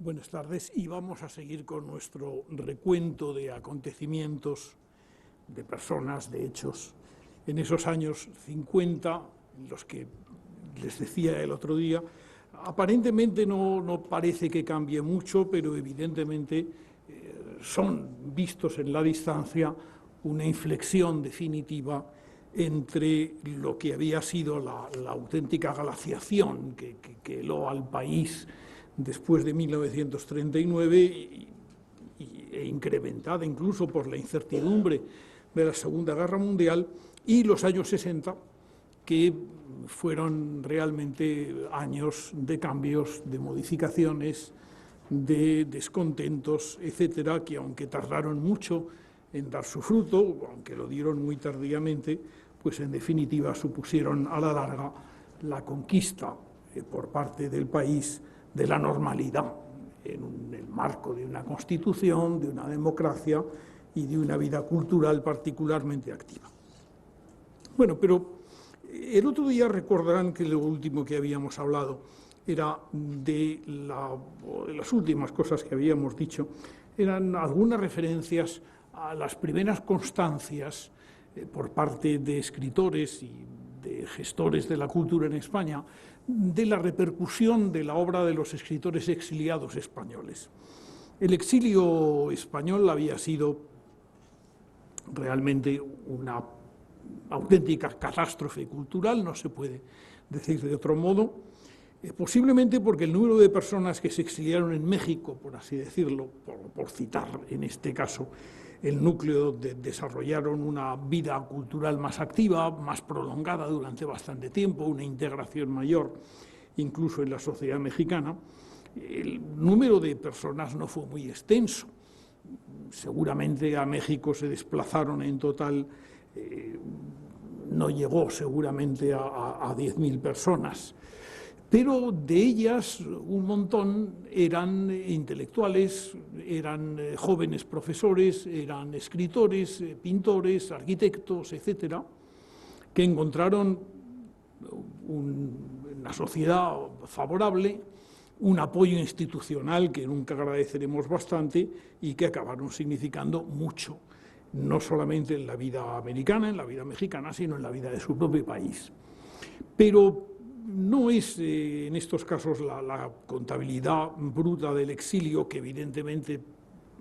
Buenas tardes, y vamos a seguir con nuestro recuento de acontecimientos, de personas, de hechos, en esos años 50, los que les decía el otro día. Aparentemente no parece que cambie mucho, pero evidentemente son vistos en la distancia una inflexión definitiva entre lo que había sido la auténtica glaciación que heló al país después de 1939 e incrementada incluso por la incertidumbre de la Segunda Guerra Mundial, y los años 60, que fueron realmente años de cambios, de modificaciones, de descontentos, etcétera, que aunque tardaron mucho en dar su fruto, aunque lo dieron muy tardíamente, pues en definitiva supusieron a la larga la conquista por parte del país de la normalidad, en el marco de una constitución, de una democracia y de una vida cultural particularmente activa. Bueno, pero el otro día recordarán que lo último que habíamos hablado era de las últimas cosas que habíamos dicho, eran algunas referencias a las primeras constancias por parte de escritores y de gestores de la cultura en España de la repercusión de la obra de los escritores exiliados españoles. El exilio español había sido realmente una auténtica catástrofe cultural, no se puede decir de otro modo, posiblemente porque el número de personas que se exiliaron en México, por así decirlo, por citar en este caso, el núcleo desarrollaron una vida cultural más activa, más prolongada durante bastante tiempo, una integración mayor incluso en la sociedad mexicana. El número de personas no fue muy extenso. Seguramente a México se desplazaron en total, no llegó seguramente a 10.000 personas. Pero de ellas un montón eran intelectuales, eran jóvenes profesores, eran escritores, pintores, arquitectos, etcétera, que encontraron una sociedad favorable, un apoyo institucional que nunca agradeceremos bastante y que acabaron significando mucho, no solamente en la vida americana, en la vida mexicana, sino en la vida de su propio país. Pero no es en estos casos la contabilidad bruta del exilio, que evidentemente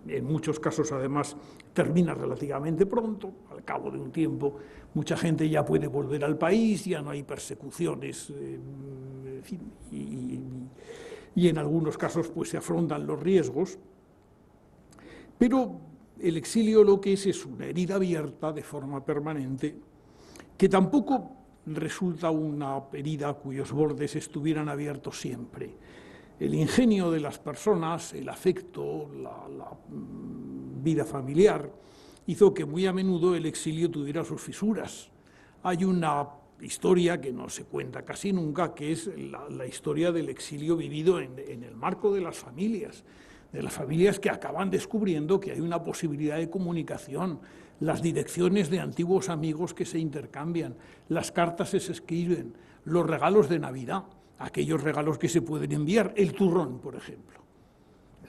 en muchos casos además termina relativamente pronto, al cabo de un tiempo mucha gente ya puede volver al país, ya no hay persecuciones, en fin, y en algunos casos pues se afrontan los riesgos, pero el exilio lo que es una herida abierta de forma permanente, que tampoco resulta una herida cuyos bordes estuvieran abiertos siempre. El ingenio de las personas, el afecto, la vida familiar, hizo que muy a menudo el exilio tuviera sus fisuras. Hay una historia que no se cuenta casi nunca, que es la historia del exilio vivido en el marco de las familias que acaban descubriendo que hay una posibilidad de comunicación, las direcciones de antiguos amigos que se intercambian, las cartas que se escriben, los regalos de Navidad, aquellos regalos que se pueden enviar, el turrón, por ejemplo.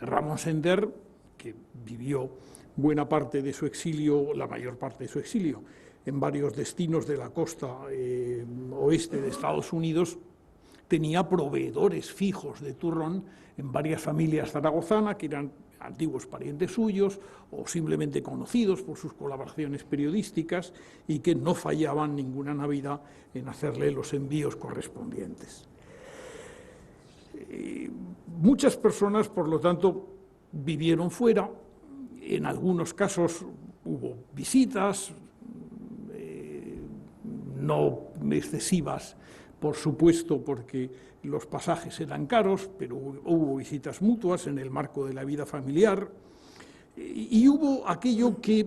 Ramón Sender, que vivió buena parte de su exilio, la mayor parte de su exilio, en varios destinos de la costa oeste de Estados Unidos, tenía proveedores fijos de turrón en varias familias zaragozanas que eran antiguos parientes suyos o simplemente conocidos por sus colaboraciones periodísticas y que no fallaban ninguna Navidad en hacerle los envíos correspondientes. Muchas personas, por lo tanto, vivieron fuera. En algunos casos hubo visitas, no excesivas, por supuesto, porque los pasajes eran caros, pero hubo visitas mutuas en el marco de la vida familiar, y hubo aquello que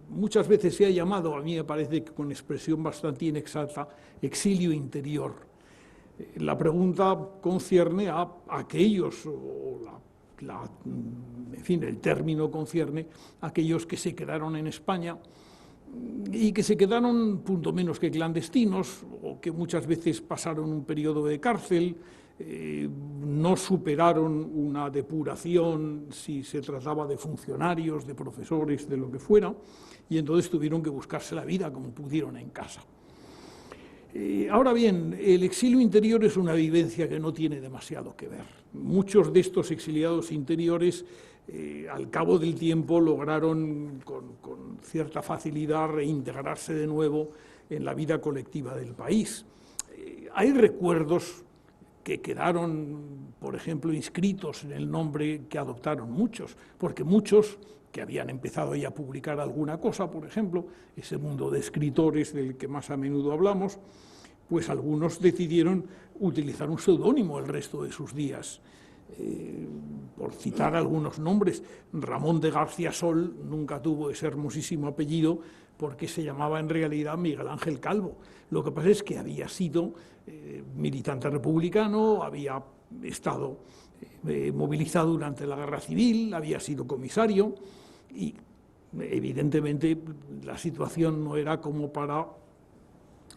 muchas veces se ha llamado, a mí me parece que con expresión bastante inexacta, exilio interior. La pregunta concierne a aquellos, en fin, el término concierne a aquellos que se quedaron en España y que se quedaron punto menos que clandestinos, o que muchas veces pasaron un periodo de cárcel, no superaron una depuración si se trataba de funcionarios, de profesores, de lo que fuera, y entonces tuvieron que buscarse la vida como pudieron en casa. Ahora bien, el exilio interior es una vivencia que no tiene demasiado que ver. Muchos de estos exiliados interiores, al cabo del tiempo, lograron con cierta facilidad reintegrarse de nuevo en la vida colectiva del país. Hay recuerdos que quedaron, por ejemplo, inscritos en el nombre que adoptaron muchos, porque muchos que habían empezado ya a publicar alguna cosa, por ejemplo, ese mundo de escritores del que más a menudo hablamos, pues algunos decidieron utilizar un seudónimo el resto de sus días. Por citar algunos nombres, Ramón de García Sol nunca tuvo ese hermosísimo apellido porque se llamaba en realidad Miguel Ángel Calvo. Lo que pasa es que había sido militante republicano, había estado movilizado durante la Guerra Civil, había sido comisario y evidentemente la situación no era como para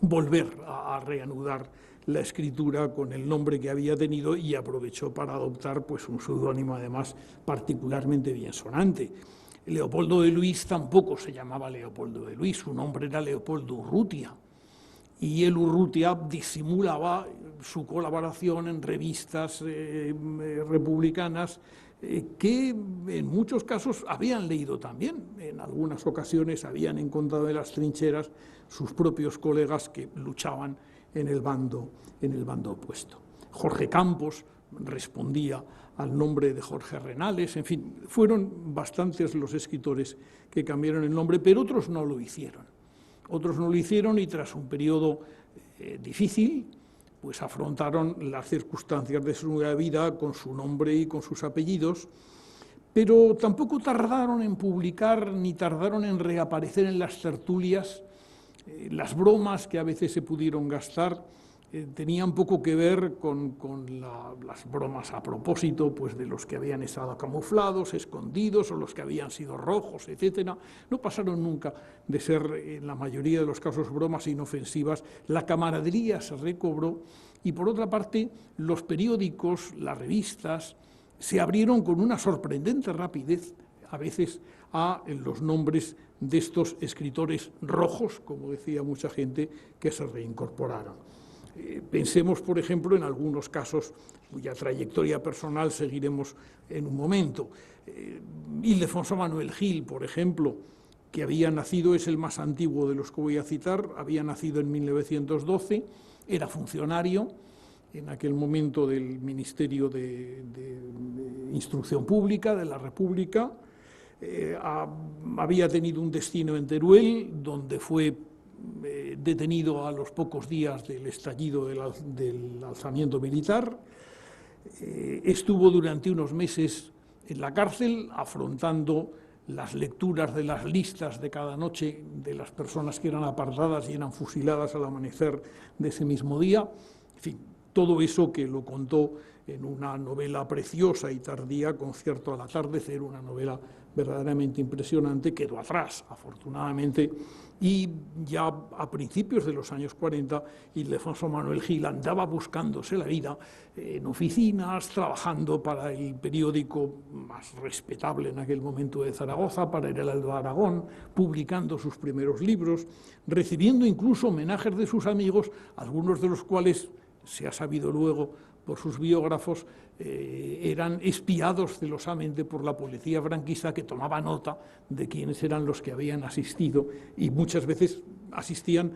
volver a reanudar la escritura con el nombre que había tenido y aprovechó para adoptar pues, un seudónimo además particularmente bien sonante. Leopoldo de Luis tampoco se llamaba Leopoldo de Luis, su nombre era Leopoldo Urrutia, y el Urrutia disimulaba su colaboración en revistas republicanas que en muchos casos habían leído también. En algunas ocasiones habían encontrado en las trincheras sus propios colegas que luchaban en el bando opuesto. Jorge Campos respondía al nombre de Jorge Renales, en fin, fueron bastantes los escritores que cambiaron el nombre, pero otros no lo hicieron. Otros no lo hicieron y tras un periodo difícil, pues afrontaron las circunstancias de su nueva vida con su nombre y con sus apellidos, pero tampoco tardaron en publicar ni tardaron en reaparecer en las tertulias. Las bromas que a veces se pudieron gastar tenían poco que ver con las bromas a propósito pues, de los que habían estado camuflados, escondidos, o los que habían sido rojos, etc. No pasaron nunca de ser, en la mayoría de los casos, bromas inofensivas. La camaradería se recobró y, por otra parte, los periódicos, las revistas, se abrieron con una sorprendente rapidez, a veces, a los nombres de estos escritores rojos, como decía mucha gente, que se reincorporaron. Pensemos, por ejemplo, en algunos casos cuya trayectoria personal seguiremos en un momento. Ildefonso Manuel Gil, por ejemplo, que había nacido, es el más antiguo de los que voy a citar, había nacido en 1912, era funcionario en aquel momento del Ministerio de Instrucción Pública de la República, había tenido un destino en Teruel, donde fue detenido a los pocos días del estallido del alzamiento militar. Estuvo durante unos meses en la cárcel afrontando las lecturas de las listas de cada noche de las personas que eran apartadas y eran fusiladas al amanecer de ese mismo día. En fin, todo eso que lo contó en una novela preciosa y tardía, Concierto al atardecer, una novela verdaderamente impresionante, quedó atrás, afortunadamente, y ya a principios de los años 40, Ildefonso Manuel Gil andaba buscándose la vida en oficinas, trabajando para el periódico más respetable en aquel momento de Zaragoza, para el Heraldo de Aragón, publicando sus primeros libros, recibiendo incluso homenajes de sus amigos, algunos de los cuales, se ha sabido luego por sus biógrafos, eran espiados celosamente por la policía franquista, que tomaba nota de quiénes eran los que habían asistido, y muchas veces asistían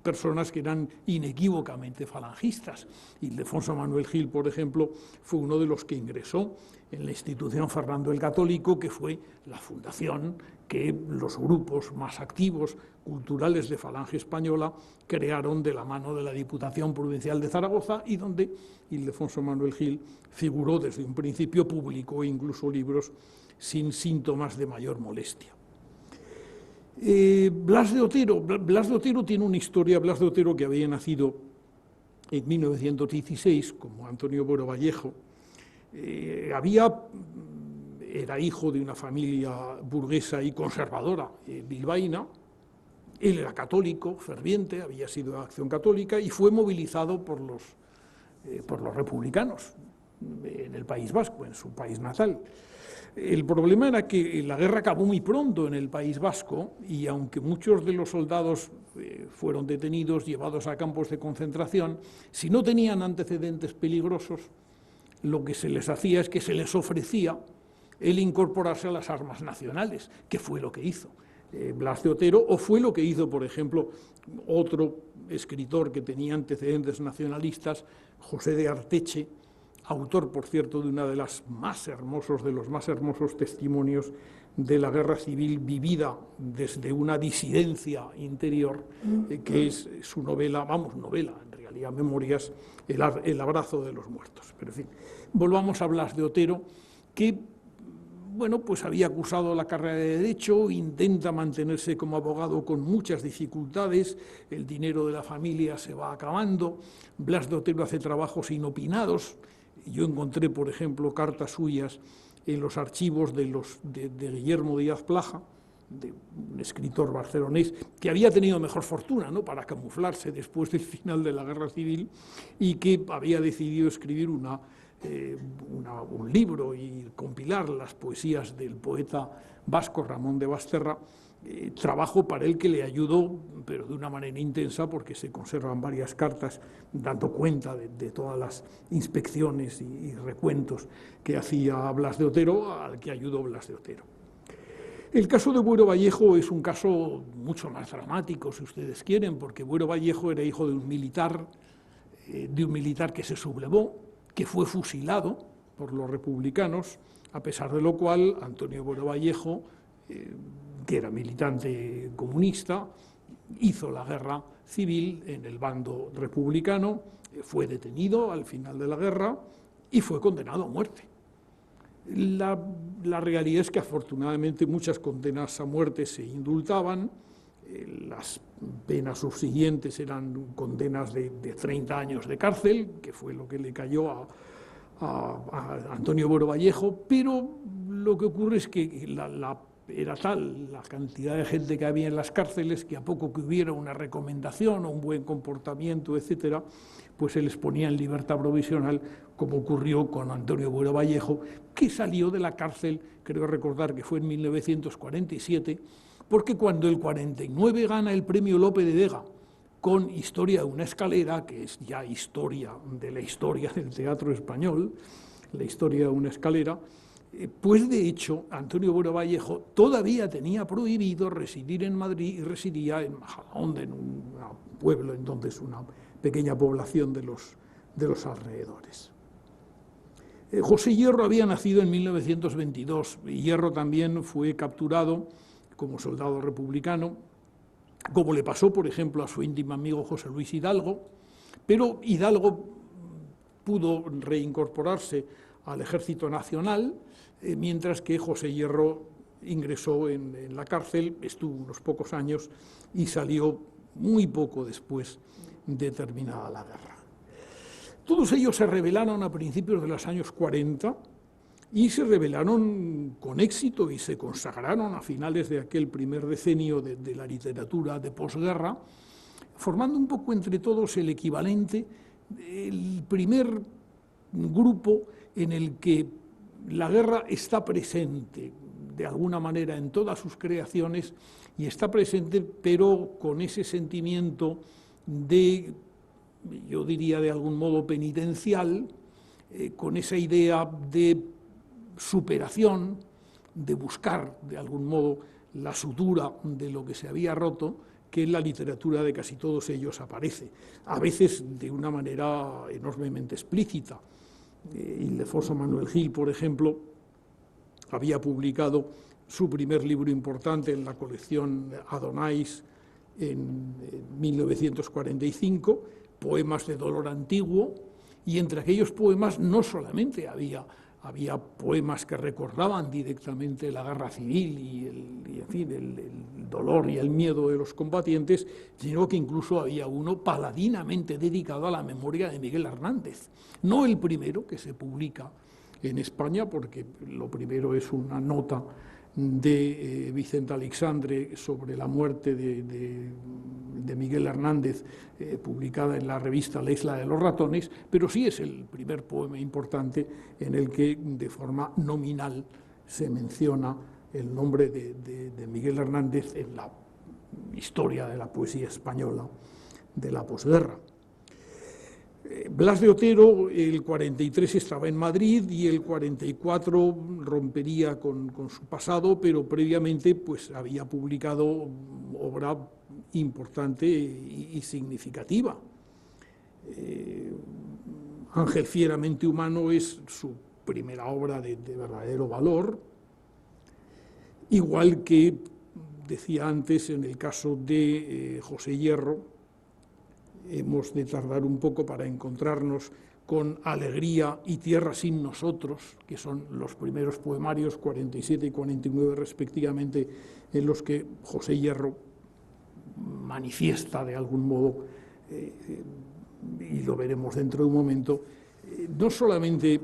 personas que eran inequívocamente falangistas. Ildefonso Manuel Gil, por ejemplo, fue uno de los que ingresó en la institución Fernando el Católico, que fue la fundación que los grupos más activos culturales de Falange Española crearon de la mano de la Diputación Provincial de Zaragoza, y donde Ildefonso Manuel Gil figuró desde un principio, publicó incluso libros sin síntomas de mayor molestia. Blas de Otero tiene una historia. Blas de Otero, que había nacido en 1916, como Antonio Buero Vallejo, era hijo de una familia burguesa y conservadora bilbaína. Él era católico, ferviente, había sido de Acción Católica y fue movilizado por los por los republicanos en el País Vasco, en su país natal. El problema era que la guerra acabó muy pronto en el País Vasco y aunque muchos de los soldados fueron detenidos, llevados a campos de concentración, si no tenían antecedentes peligrosos, lo que se les hacía es que se les ofrecía el incorporarse a las armas nacionales, que fue lo que hizo Blas de Otero, o fue lo que hizo, por ejemplo, otro escritor que tenía antecedentes nacionalistas, José de Arteche, autor, por cierto, de uno de los más hermosos testimonios de la guerra civil vivida desde una disidencia interior, que es su novela, en realidad Memorias, El abrazo de los muertos. Pero en fin, volvamos a Blas de Otero, que bueno, pues había cursado la carrera de Derecho, intenta mantenerse como abogado con muchas dificultades, el dinero de la familia se va acabando, Blas de Otero hace trabajos inopinados. Yo encontré, por ejemplo, cartas suyas en los archivos de Guillermo Díaz Plaja, de un escritor barcelonés, que había tenido mejor fortuna, ¿no?, para camuflarse después del final de la Guerra Civil y que había decidido escribir un libro y compilar las poesías del poeta vasco Ramón de Basterra, trabajo para él que le ayudó, pero de una manera intensa, porque se conservan varias cartas dando cuenta de todas las inspecciones y recuentos que hacía Blas de Otero, al que ayudó Blas de Otero. El caso de Buero Vallejo es un caso mucho más dramático, si ustedes quieren, porque Buero Vallejo era hijo de un militar que se sublevó, que fue fusilado por los republicanos, a pesar de lo cual Antonio Buero Vallejo, que era militante comunista, hizo la guerra civil en el bando republicano, fue detenido al final de la guerra y fue condenado a muerte. La realidad es que afortunadamente muchas condenas a muerte se indultaban, las penas subsiguientes eran condenas de 30 años de cárcel, que fue lo que le cayó a Antonio Buero Vallejo, pero lo que ocurre es que era tal la cantidad de gente que había en las cárceles que a poco que hubiera una recomendación o un buen comportamiento, etcétera, pues se les ponía en libertad provisional, como ocurrió con Antonio Buero Vallejo, que salió de la cárcel, creo recordar que fue en 1947, porque cuando el 49 gana el premio Lope de Vega con Historia de una escalera, que es ya historia del teatro español, la historia de una escalera, pues de hecho Antonio Buero Vallejo todavía tenía prohibido residir en Madrid y residía en Majadahonda, en un pueblo en donde es una pequeña población de los alrededores. José Hierro había nacido en 1922 y Hierro también fue capturado como soldado republicano, como le pasó, por ejemplo, a su íntimo amigo José Luis Hidalgo, pero Hidalgo pudo reincorporarse al Ejército Nacional, mientras que José Hierro ingresó en la cárcel, estuvo unos pocos años y salió muy poco después de terminada la guerra. Todos ellos se rebelaron a principios de los años 40 y se rebelaron con éxito y se consagraron a finales de aquel primer decenio de la literatura de posguerra, formando un poco entre todos el equivalente, el primer grupo en el que la guerra está presente de alguna manera en todas sus creaciones y está presente pero con ese sentimiento de, yo diría de algún modo penitencial, con esa idea de superación, de buscar de algún modo la sutura de lo que se había roto, que en la literatura de casi todos ellos aparece, a veces de una manera enormemente explícita. Ildefonso Manuel Gil, por ejemplo, había publicado su primer libro importante en la colección Adonais en 1945, Poemas de dolor antiguo, y entre aquellos poemas no solamente había poemas que recordaban directamente la guerra civil y el dolor y el miedo de los combatientes, sino que incluso había uno paladinamente dedicado a la memoria de Miguel Hernández. No el primero que se publica en España, porque lo primero es una nota de Vicente Aleixandre sobre la muerte de Miguel Hernández, publicada en la revista La Isla de los Ratones, pero sí es el primer poema importante en el que de forma nominal se menciona el nombre de Miguel Hernández en la historia de la poesía española de la posguerra. Blas de Otero, el 43 estaba en Madrid y el 44 rompería con su pasado, pero previamente pues, había publicado obra importante y significativa. Ángel fieramente humano es su primera obra de verdadero valor, igual que, decía antes, en el caso de José Hierro, hemos de tardar un poco para encontrarnos con Alegría y Tierra sin nosotros, que son los primeros poemarios, 47 y 49 respectivamente, en los que José Hierro manifiesta de algún modo, y lo veremos dentro de un momento, no solamente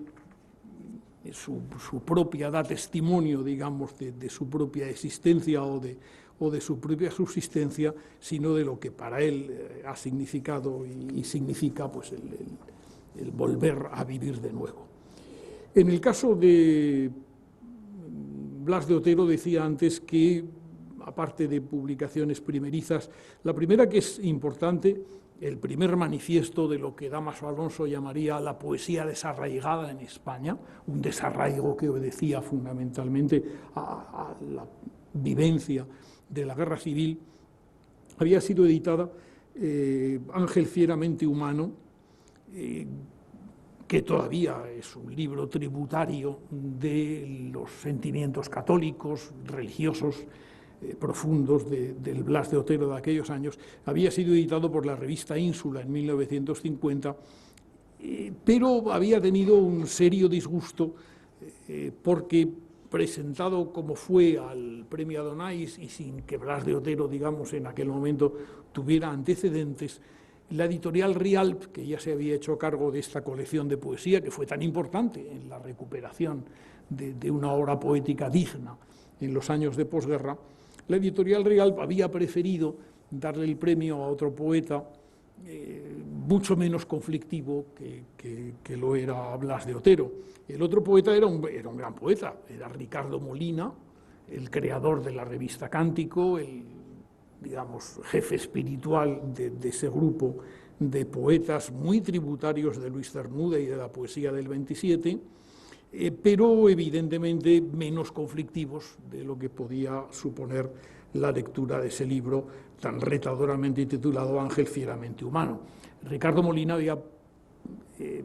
su propia, da testimonio, digamos, de su propia existencia o de su propia subsistencia, sino de lo que para él ha significado y significa pues, el volver a vivir de nuevo. En el caso de Blas de Otero, decía antes que, aparte de publicaciones primerizas, la primera que es importante, el primer manifiesto de lo que Dámaso Alonso llamaría la poesía desarraigada en España, un desarraigo que obedecía fundamentalmente a la vivencia de la Guerra Civil, había sido editada Ángel fieramente humano, que todavía es un libro tributario de los sentimientos católicos, religiosos, profundos del Blas de Otero de aquellos años. Había sido editado por la revista Ínsula en 1950, pero había tenido un serio disgusto porque, presentado como fue al premio Adonais y sin que Blas de Otero, digamos, en aquel momento tuviera antecedentes, la editorial Rialp, que ya se había hecho cargo de esta colección de poesía, que fue tan importante en la recuperación de una obra poética digna en los años de posguerra, la editorial Rialp había preferido darle el premio a otro poeta mucho menos conflictivo que lo era Blas de Otero. El otro poeta era un gran poeta, era Ricardo Molina, el creador de la revista Cántico, el, digamos, jefe espiritual de ese grupo de poetas muy tributarios de Luis Cernuda y de la poesía del 27, pero evidentemente menos conflictivos de lo que podía suponer la lectura de ese libro tan retadoramente titulado Ángel fieramente humano. Ricardo Molina había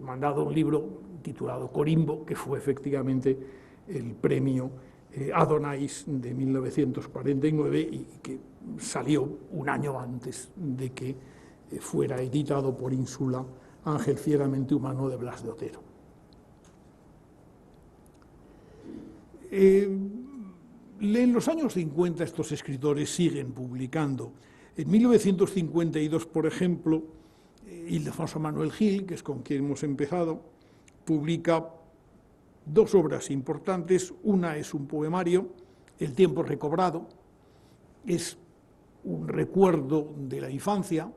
mandado un libro titulado Corimbo, que fue efectivamente el premio Adonais de 1949 y que salió un año antes de que fuera editado por Ínsula Ángel fieramente humano de Blas de Otero. En los años 50 estos escritores siguen publicando. En 1952, por ejemplo, Ildefonso Manuel Gil, que es con quien hemos empezado, publica dos obras importantes. Una es un poemario, El tiempo recobrado, es un recuerdo de la infancia,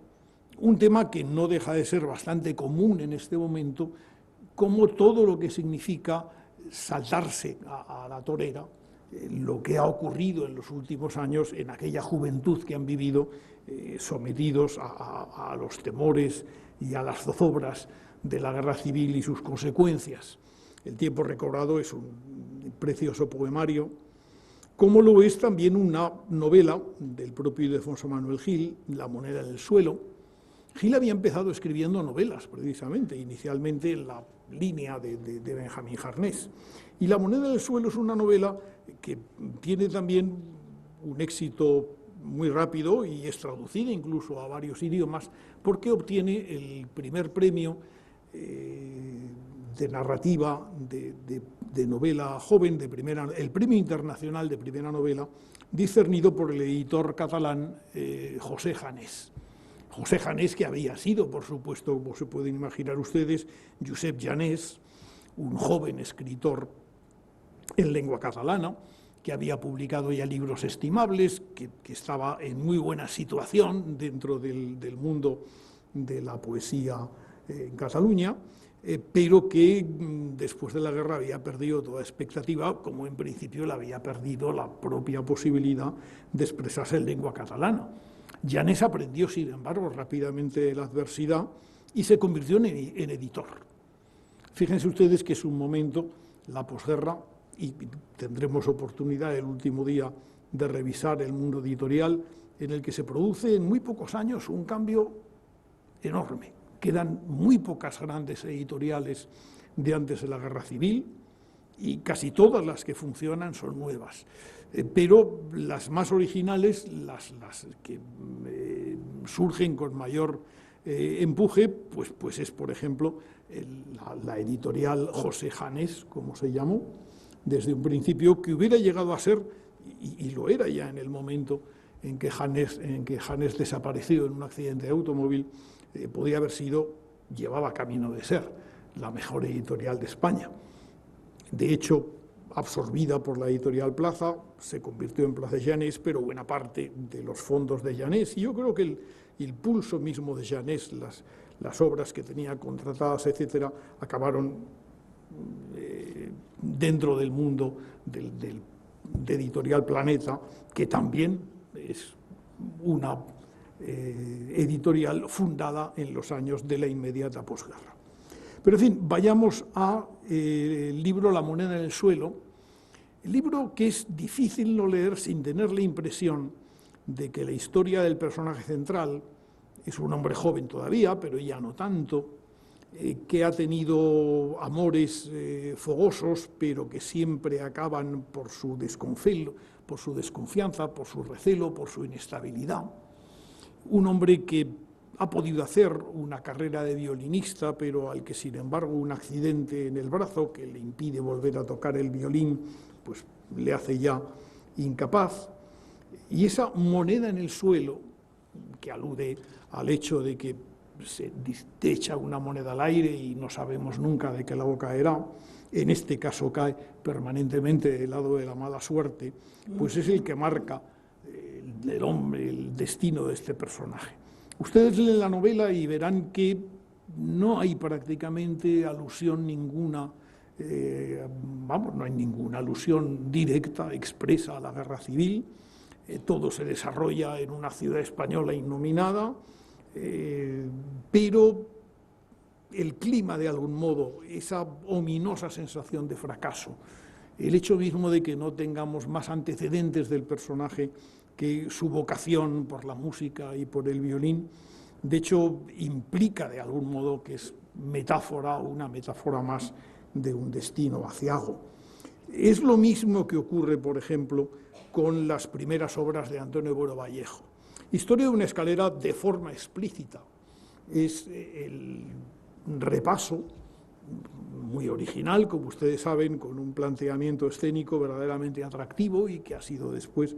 un tema que no deja de ser bastante común en este momento, como todo lo que significa saltarse a la torera, lo que ha ocurrido en los últimos años en aquella juventud que han vivido sometidos a los temores y a las zozobras de la guerra civil y sus consecuencias. El tiempo recobrado es un precioso poemario, como lo es también una novela del propio Ildefonso Manuel Gil, La moneda en el suelo. Gil había empezado escribiendo novelas, precisamente, inicialmente en la línea de Benjamín Jarnés. Y La moneda en el suelo es una novela que tiene también un éxito muy rápido y es traducida incluso a varios idiomas, porque obtiene el primer premio de narrativa de novela joven, el premio internacional de primera novela, discernido por el editor catalán José Janés. José Janés, que había sido, por supuesto, como se pueden imaginar ustedes, Josep Janés, un joven escritor en lengua catalana, que había publicado ya libros estimables, que estaba en muy buena situación dentro del mundo de la poesía en Cataluña, pero que después de la guerra había perdido toda expectativa, como en principio la había perdido la propia posibilidad de expresarse en lengua catalana. Janés aprendió, sin embargo, rápidamente la adversidad y se convirtió en editor. Fíjense ustedes que es un momento, la posguerra, y tendremos oportunidad el último día de revisar el mundo editorial, en el que se produce en muy pocos años un cambio enorme. Quedan muy pocas grandes editoriales de antes de la Guerra Civil y casi todas las que funcionan son nuevas. Pero las más originales, las que surgen con mayor empuje, pues es, por ejemplo, la editorial José Janés, como se llamó, desde un principio, que hubiera llegado a ser, y lo era ya en el momento en que Janés desapareció en un accidente de automóvil, podía haber sido, llevaba camino de ser, la mejor editorial de España. De hecho, absorbida por la editorial Plaza, se convirtió en Plaza Janés, pero buena parte de los fondos de Janés, y yo creo que el pulso mismo de Janés, las obras que tenía contratadas, etcétera, acabaron dentro del mundo de Editorial Planeta, que también es una editorial fundada en los años de la inmediata posguerra. Pero en fin, vayamos al libro La moneda en el suelo, el libro que es difícil no leer sin tener la impresión de que la historia del personaje central es un hombre joven todavía, pero ya no tanto, que ha tenido amores fogosos, pero que siempre acaban por su desconfianza, por su recelo, por su inestabilidad. Un hombre que ha podido hacer una carrera de violinista, pero al que, sin embargo, un accidente en el brazo que le impide volver a tocar el violín, pues le hace ya incapaz. Y esa moneda en el suelo, que alude al hecho de que se echa una moneda al aire y no sabemos nunca de qué lado caerá, en este caso cae permanentemente del lado de la mala suerte, pues es el que marca el hombre, el destino de este personaje. Ustedes leen la novela y verán que no hay prácticamente alusión ninguna, no hay ninguna alusión directa, expresa a la guerra civil. Todo se desarrolla en una ciudad española innominada, pero el clima, de algún modo, esa ominosa sensación de fracaso, el hecho mismo de que no tengamos más antecedentes del personaje que su vocación por la música y por el violín, de hecho implica de algún modo que es una metáfora más de un destino aciago. Es lo mismo que ocurre, por ejemplo, con las primeras obras de Antonio Buero Vallejo. Historia de una escalera de forma explícita. Es el repaso muy original, como ustedes saben, con un planteamiento escénico verdaderamente atractivo y que ha sido después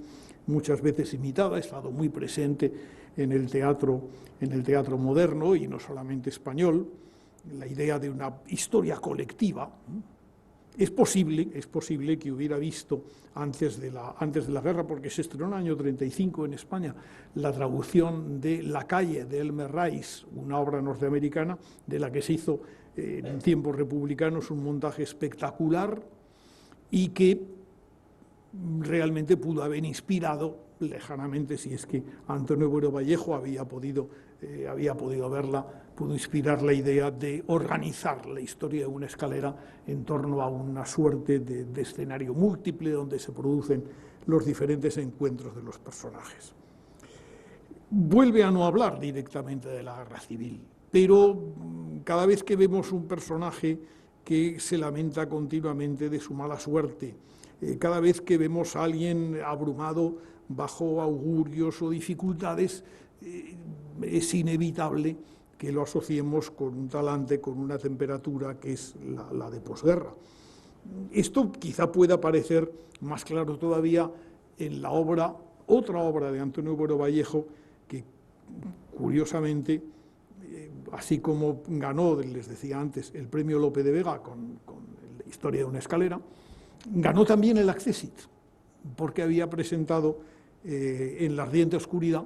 muchas veces imitada, ha estado muy presente en el teatro moderno y no solamente español, la idea de una historia colectiva. Es posible que hubiera visto antes de la guerra, porque se estrenó en el año 35 en España, la traducción de La calle de Elmer Rice, una obra norteamericana de la que se hizo en tiempos republicanos un montaje espectacular y que realmente pudo haber inspirado lejanamente, si es que Antonio Buero Vallejo había podido verla, pudo inspirar la idea de organizar la historia de una escalera en torno a una suerte de escenario múltiple donde se producen los diferentes encuentros de los personajes. Vuelve a no hablar directamente de la guerra civil, pero cada vez que vemos un personaje que se lamenta continuamente de su mala suerte, cada vez que vemos a alguien abrumado bajo augurios o dificultades, es inevitable que lo asociemos con un talante, con una temperatura que es la de posguerra. Esto quizá pueda parecer más claro todavía en otra obra de Antonio Buero Vallejo, que curiosamente, así como ganó, les decía antes, el premio Lope de Vega con la historia de una escalera, ganó también el Accésit. porque había presentado en La ardiente oscuridad,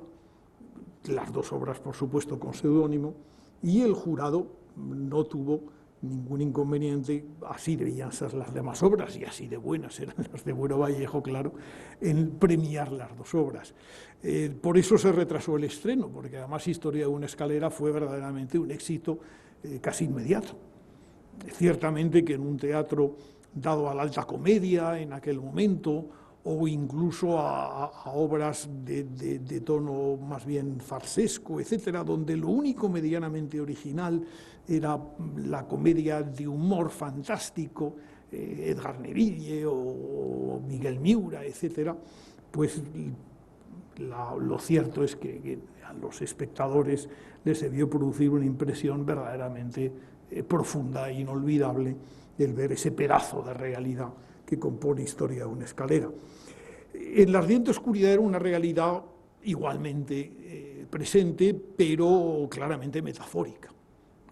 las dos obras, por supuesto, con seudónimo, y el jurado no tuvo ningún inconveniente, así debían ser las demás obras, y así de buenas eran las de Buero Vallejo, claro, en premiar las dos obras. Por eso se retrasó el estreno, porque además Historia de una escalera fue verdaderamente un éxito casi inmediato. Ciertamente que en un teatro dado a la alta comedia en aquel momento, o incluso a obras de tono más bien farsesco, etcétera, donde lo único medianamente original era la comedia de humor fantástico, Edgar Neville o Miguel Miura, etcétera, pues lo cierto es que a los espectadores les debió producir una impresión verdaderamente profunda e inolvidable el ver ese pedazo de realidad que compone Historia de una escalera. En La ardiente oscuridad era una realidad igualmente presente, pero claramente metafórica.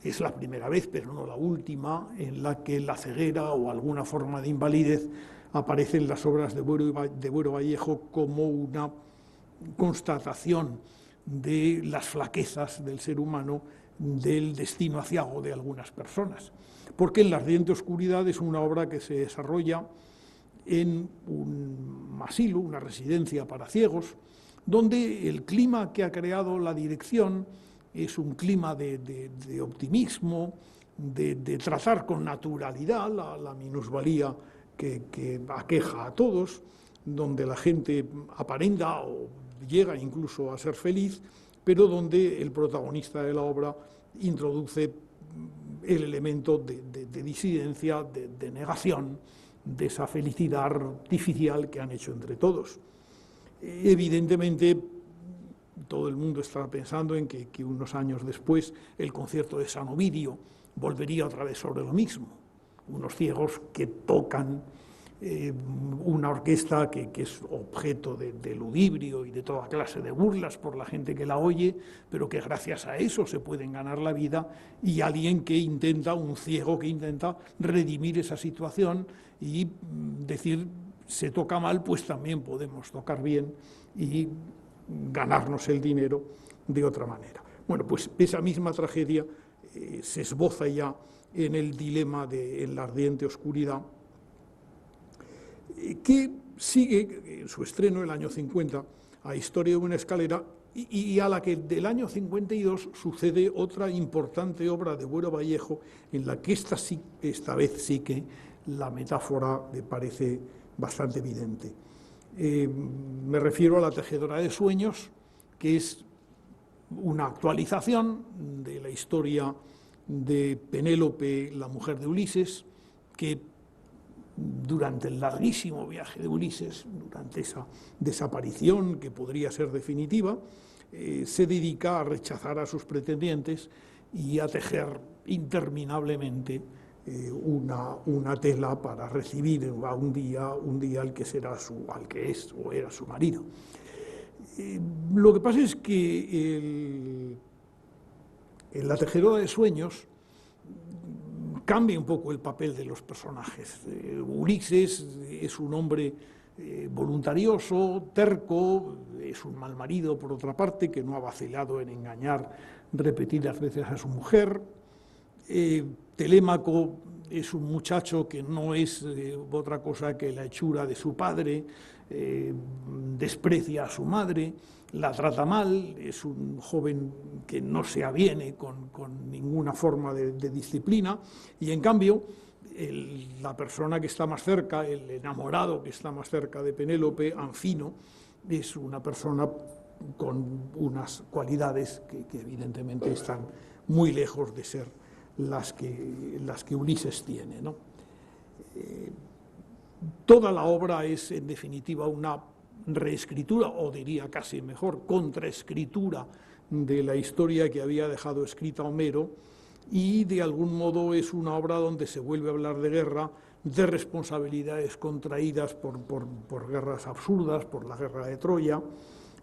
Es la primera vez, pero no la última, en la que la ceguera o alguna forma de invalidez aparece en las obras de Buero Vallejo como una constatación de las flaquezas del ser humano, del destino aciago de algunas personas. Porque en La ardiente oscuridad es una obra que se desarrolla en un asilo, una residencia para ciegos, donde el clima que ha creado la dirección es un clima de optimismo, de tratar con naturalidad la minusvalía que aqueja a todos, donde la gente aparenta o llega incluso a ser feliz, pero donde el protagonista de la obra introduce el elemento de disidencia, de negación, de esa felicidad artificial que han hecho entre todos. Evidentemente, todo el mundo está pensando en que unos años después el concierto de San Ovidio volvería otra vez sobre lo mismo. Unos ciegos que tocan una orquesta que es objeto de ludibrio y de toda clase de burlas por la gente que la oye, pero que gracias a eso se pueden ganar la vida, y alguien que intenta, un ciego que intenta redimir esa situación y decir, se toca mal, pues también podemos tocar bien y ganarnos el dinero de otra manera. Bueno, pues esa misma tragedia se esboza ya en el dilema en La ardiente oscuridad, que sigue en su estreno el año 50 a Historia de una escalera, y a la que del año 52 sucede otra importante obra de Buero Vallejo, en la que esta vez sí que la metáfora me parece bastante evidente. Me refiero a La tejedora de sueños, que es una actualización de la historia de Penélope, la mujer de Ulises, que durante el larguísimo viaje de Ulises, durante esa desaparición que podría ser definitiva, se dedica a rechazar a sus pretendientes y a tejer interminablemente una tela para recibir a un día al que es o era su marido. Lo que pasa es que en La tejedora de sueños cambia un poco el papel de los personajes. Ulises es un hombre voluntarioso, terco, es un mal marido, por otra parte, que no ha vacilado en engañar repetidas veces a su mujer. Telémaco es un muchacho que no es otra cosa que la hechura de su padre, desprecia a su madre, la trata mal, es un joven que no se aviene con ninguna forma de disciplina, y en cambio la persona que está más cerca, el enamorado que está más cerca de Penélope, Anfino, es una persona con unas cualidades que evidentemente están muy lejos de ser las que Ulises tiene, ¿no? Toda la obra es, en definitiva, una reescritura, o diría casi mejor, contraescritura de la historia que había dejado escrita Homero, y de algún modo es una obra donde se vuelve a hablar de guerra, de responsabilidades contraídas por guerras absurdas, por la guerra de Troya,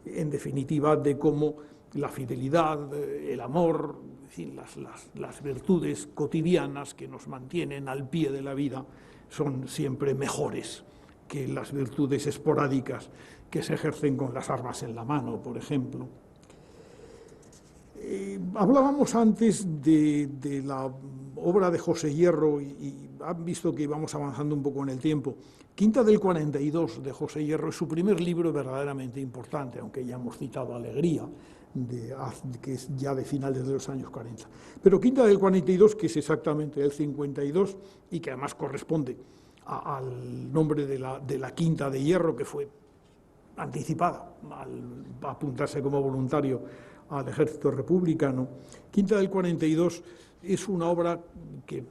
en definitiva de cómo la fidelidad, el amor, es decir, las virtudes cotidianas que nos mantienen al pie de la vida son siempre mejores que las virtudes esporádicas que se ejercen con las armas en la mano, por ejemplo. Hablábamos antes de la obra de José Hierro y han visto que íbamos avanzando un poco en el tiempo. Quinta del 42 de José Hierro es su primer libro verdaderamente importante, aunque ya hemos citado Alegría, que es ya de finales de los años 40. Pero Quinta del 42, que es exactamente el 52 y que además corresponde al nombre de la Quinta de Hierro, que fue anticipada al apuntarse como voluntario al ejército republicano. Quinta del 42 es una obra que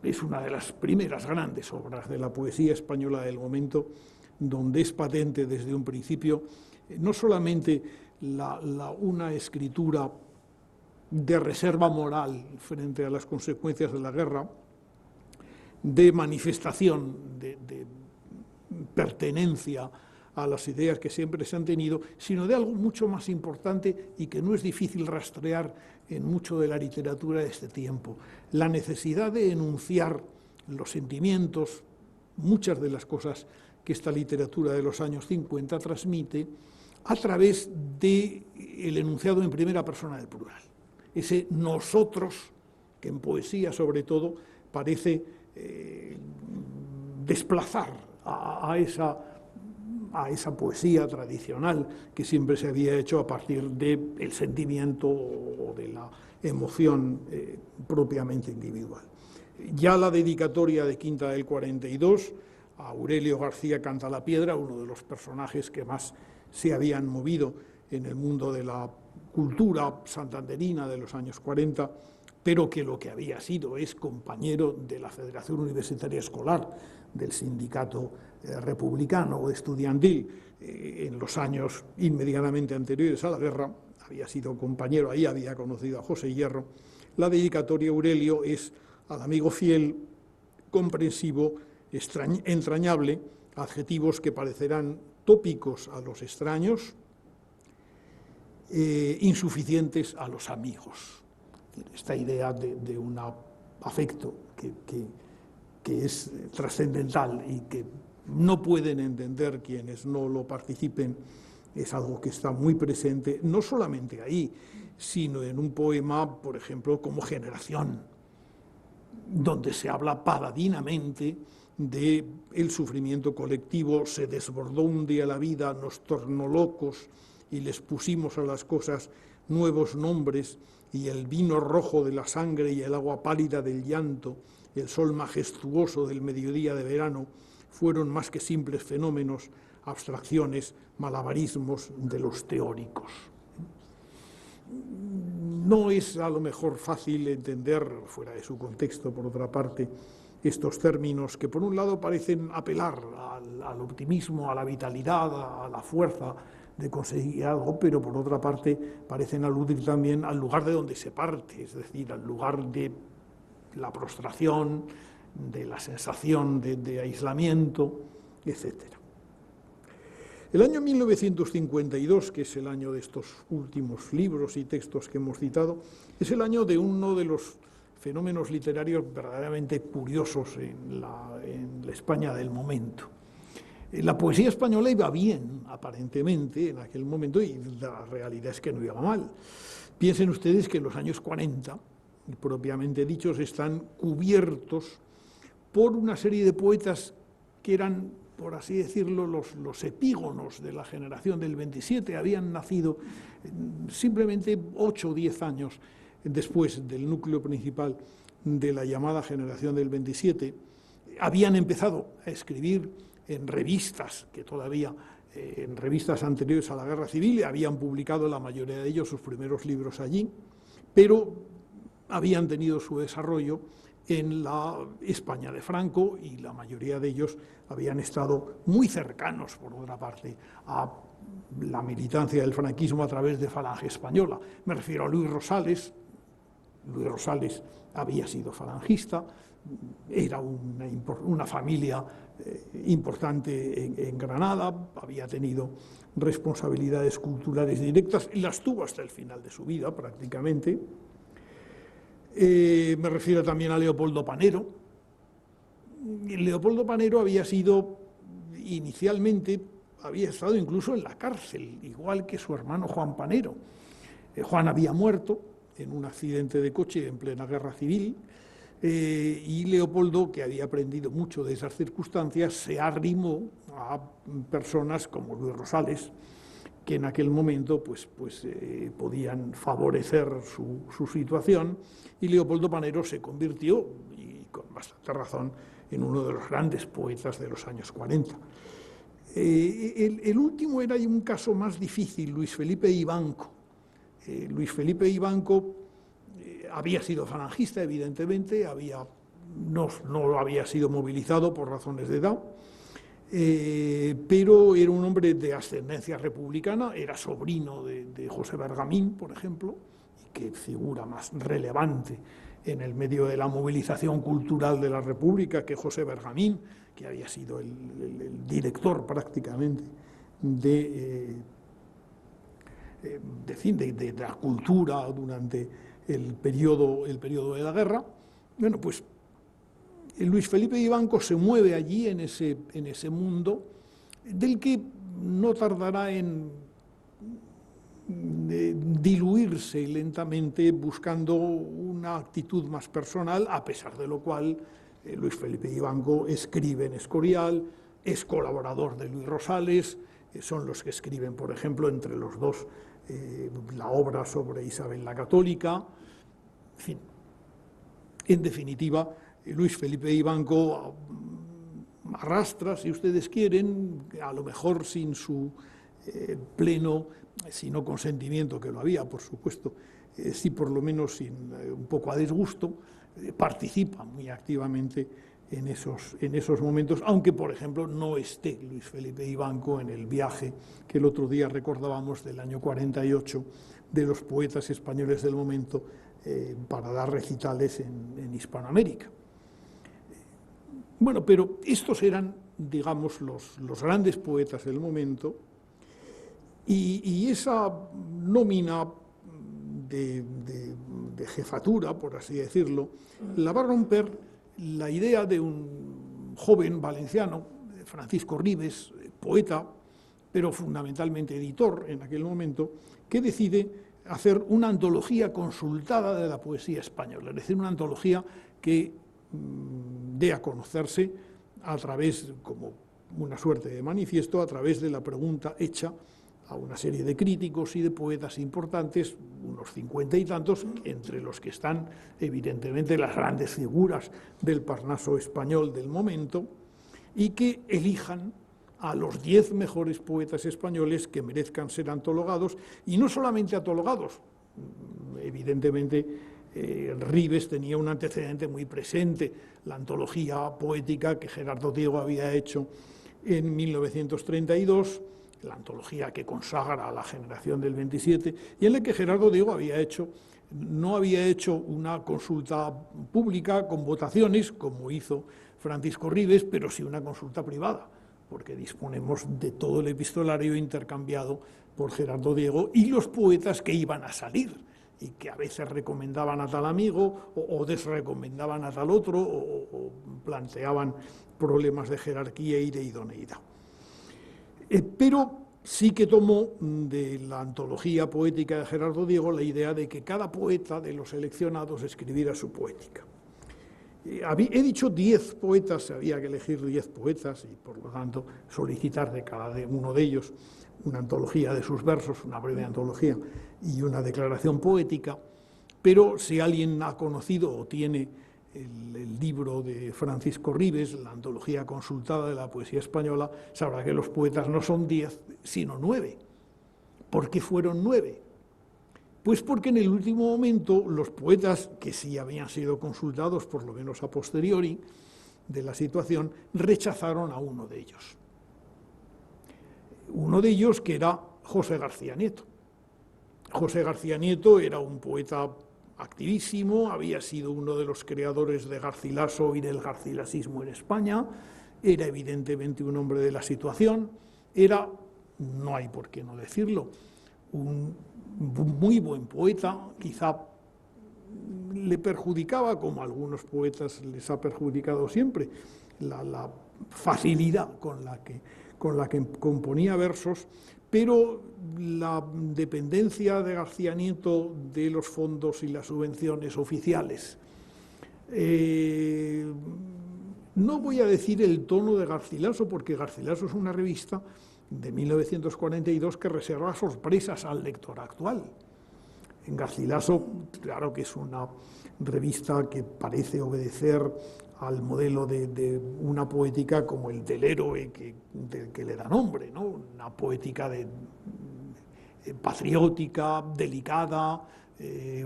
es una de las primeras grandes obras de la poesía española del momento, donde es patente desde un principio no solamente una escritura de reserva moral frente a las consecuencias de la guerra, de manifestación, de pertenencia a las ideas que siempre se han tenido, sino de algo mucho más importante y que no es difícil rastrear en mucho de la literatura de este tiempo: la necesidad de enunciar los sentimientos, muchas de las cosas que esta literatura de los años 50 transmite, a través del enunciado en primera persona del plural. Ese nosotros, que en poesía sobre todo parece desplazar a esa poesía tradicional que siempre se había hecho a partir del sentimiento o de la emoción propiamente individual. Ya la dedicatoria de Quinta del 42 a Aurelio García Cantalapiedra, uno de los personajes que más se habían movido en el mundo de la cultura santanderina de los años 40, pero que lo que había sido es compañero de la Federación Universitaria Escolar, del sindicato republicano o estudiantil en los años inmediatamente anteriores a la guerra, había sido compañero, ahí había conocido a José Hierro. La dedicatoria Aurelio es al amigo fiel, comprensivo, entrañable, adjetivos que parecerán tópicos a los extraños, insuficientes a los amigos. Esta idea de un afecto que es trascendental y que no pueden entender quienes no lo participen, es algo que está muy presente, no solamente ahí, sino en un poema, por ejemplo, como Generación, donde se habla paladinamente del sufrimiento colectivo. Se desbordó un día la vida, nos tornó locos y les pusimos a las cosas nuevos nombres, y el vino rojo de la sangre y el agua pálida del llanto, el sol majestuoso del mediodía de verano, fueron más que simples fenómenos, abstracciones, malabarismos de los teóricos. No es a lo mejor fácil entender, fuera de su contexto, por otra parte, estos términos que por un lado parecen apelar al optimismo, a la vitalidad, a la fuerza de conseguir algo, pero por otra parte parecen aludir también al lugar de donde se parte, es decir, al lugar de la prostración, de la sensación de aislamiento, etc. El año 1952, que es el año de estos últimos libros y textos que hemos citado, es el año de uno de los fenómenos literarios verdaderamente curiosos en la España del momento. La poesía española iba bien, aparentemente, en aquel momento, y la realidad es que no iba mal. Piensen ustedes que los años 40, propiamente dichos, están cubiertos por una serie de poetas que eran, por así decirlo, los epígonos de la generación del 27, habían nacido simplemente 8 o 10 años después del núcleo principal de la llamada generación del 27, habían empezado a escribir en revistas, que todavía, en revistas anteriores a la Guerra Civil, habían publicado la mayoría de ellos sus primeros libros allí, pero habían tenido su desarrollo en la España de Franco, y la mayoría de ellos habían estado muy cercanos, por otra parte, a la militancia del franquismo a través de Falange Española. Me refiero a Luis Rosales. Luis Rosales había sido falangista, era una familia importante en Granada, había tenido responsabilidades culturales directas y las tuvo hasta el final de su vida prácticamente. Me refiero también a Leopoldo Panero. Leopoldo Panero había sido inicialmente había estado incluso en la cárcel, igual que su hermano Juan Panero. Juan había muerto en un accidente de coche en plena guerra civil, y Leopoldo, que había aprendido mucho de esas circunstancias, se arrimó a personas como Luis Rosales, que en aquel momento podían favorecer su situación, y Leopoldo Panero se convirtió, y con bastante razón, en uno de los grandes poetas de los años 40. El último era un caso más difícil, Luis Felipe Ibanco. Luis Felipe Ibanco había sido falangista, evidentemente, no había sido movilizado por razones de edad, pero era un hombre de ascendencia republicana, era sobrino de José Bergamín, por ejemplo, que figura más relevante en el medio de la movilización cultural de la República que José Bergamín, que había sido el director prácticamente de la cultura durante el periodo de la guerra. Bueno, pues Luis Felipe Ibanco se mueve allí en ese mundo, del que no tardará en diluirse lentamente, buscando una actitud más personal, a pesar de lo cual Luis Felipe Ibanco escribe en Escorial, es colaborador de Luis Rosales, son los que escriben, por ejemplo, entre los dos, la obra sobre Isabel la Católica. En fin, en definitiva, Luis Felipe Ibanco arrastra, si ustedes quieren, a lo mejor sin su pleno, sino consentimiento, que lo había, por supuesto, sí por lo menos un poco a disgusto, participa muy activamente en esos momentos, aunque, por ejemplo, no esté Luis Felipe Ibanco en el viaje que el otro día recordábamos del año 48 de los poetas españoles del momento para dar recitales en Hispanoamérica. Bueno, pero estos eran, digamos, los grandes poetas del momento, y esa nómina de jefatura, por así decirlo, la va a romper la idea de un joven valenciano, Francisco Ribes, poeta, pero fundamentalmente editor en aquel momento, que decide hacer una antología consultada de la poesía española, es decir, una antología que dé a conocerse a través, como una suerte de manifiesto, a través de la pregunta hecha a una serie de críticos y de poetas importantes, unos 50 y tantos, entre los que están evidentemente las grandes figuras del Parnaso español del momento, y que elijan a los 10 mejores poetas españoles que merezcan ser antologados, y no solamente antologados. Evidentemente, Ribes tenía un antecedente muy presente, la antología poética que Gerardo Diego había hecho en 1932, la antología que consagra a la generación del 27, y en la que Gerardo Diego no había hecho una consulta pública con votaciones, como hizo Francisco Ribes, pero sí una consulta privada, porque disponemos de todo el epistolario intercambiado por Gerardo Diego y los poetas que iban a salir, y que a veces recomendaban a tal amigo o desrecomendaban a tal otro, o planteaban problemas de jerarquía y de idoneidad. Pero sí que tomó de la antología poética de Gerardo Diego la idea de que cada poeta de los seleccionados escribiera su poética. He dicho 10 poetas, había que elegir 10 poetas y, por lo tanto, solicitar de cada uno de ellos una antología de sus versos, una breve antología y una declaración poética, pero si alguien ha conocido o tiene el libro de Francisco Ribes, la antología consultada de la poesía española, sabrá que los poetas no son 10, sino 9. ¿Por qué fueron 9? Pues porque en el último momento los poetas, que sí habían sido consultados, por lo menos a posteriori de la situación, rechazaron a uno de ellos. Uno de ellos que era José García Nieto. José García Nieto era un poeta activísimo, había sido uno de los creadores de Garcilaso y del garcilasismo en España, era evidentemente un hombre de la situación, era, no hay por qué no decirlo, un muy buen poeta, quizá le perjudicaba, como a algunos poetas les ha perjudicado siempre, la facilidad con la que componía versos, pero la dependencia de García Nieto de los fondos y las subvenciones oficiales. No voy a decir el tono de Garcilaso, porque Garcilaso es una revista de 1942 que reserva sorpresas al lector actual. En Garcilaso, claro que es una revista que parece obedecer al modelo de una poética como el del héroe que le da nombre, ¿no? Una poética patriótica, delicada,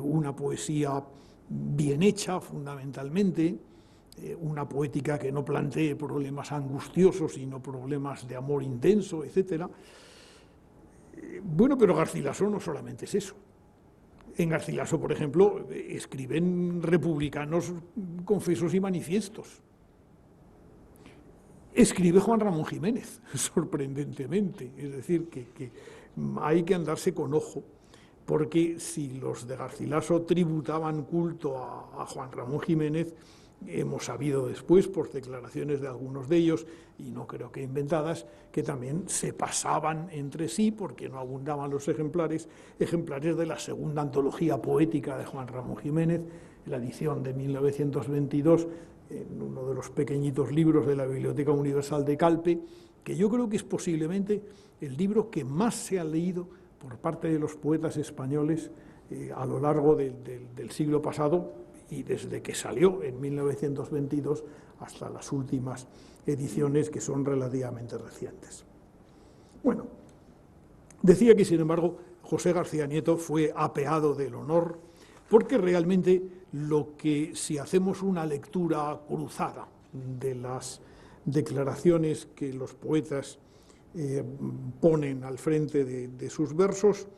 una poesía bien hecha fundamentalmente, una poética que no plantee problemas angustiosos, sino problemas de amor intenso, etc. Bueno, pero Garcilaso no solamente es eso. En Garcilaso, por ejemplo, escriben republicanos confesos y manifiestos. Escribe Juan Ramón Jiménez, sorprendentemente. Es decir, que hay que andarse con ojo, porque si los de Garcilaso tributaban culto a Juan Ramón Jiménez, hemos sabido después, por declaraciones de algunos de ellos, y no creo que inventadas, que también se pasaban entre sí, porque no abundaban los ejemplares de la segunda antología poética de Juan Ramón Jiménez, la edición de 1922, en uno de los pequeñitos libros de la Biblioteca Universal de Calpe, que yo creo que es posiblemente el libro que más se ha leído por parte de los poetas españoles a lo largo del siglo pasado, y desde que salió en 1922 hasta las últimas ediciones, que son relativamente recientes. Bueno, decía que, sin embargo, José García Nieto fue apeado del honor, porque realmente si hacemos una lectura cruzada de las declaraciones que los poetas ponen al frente de sus versos,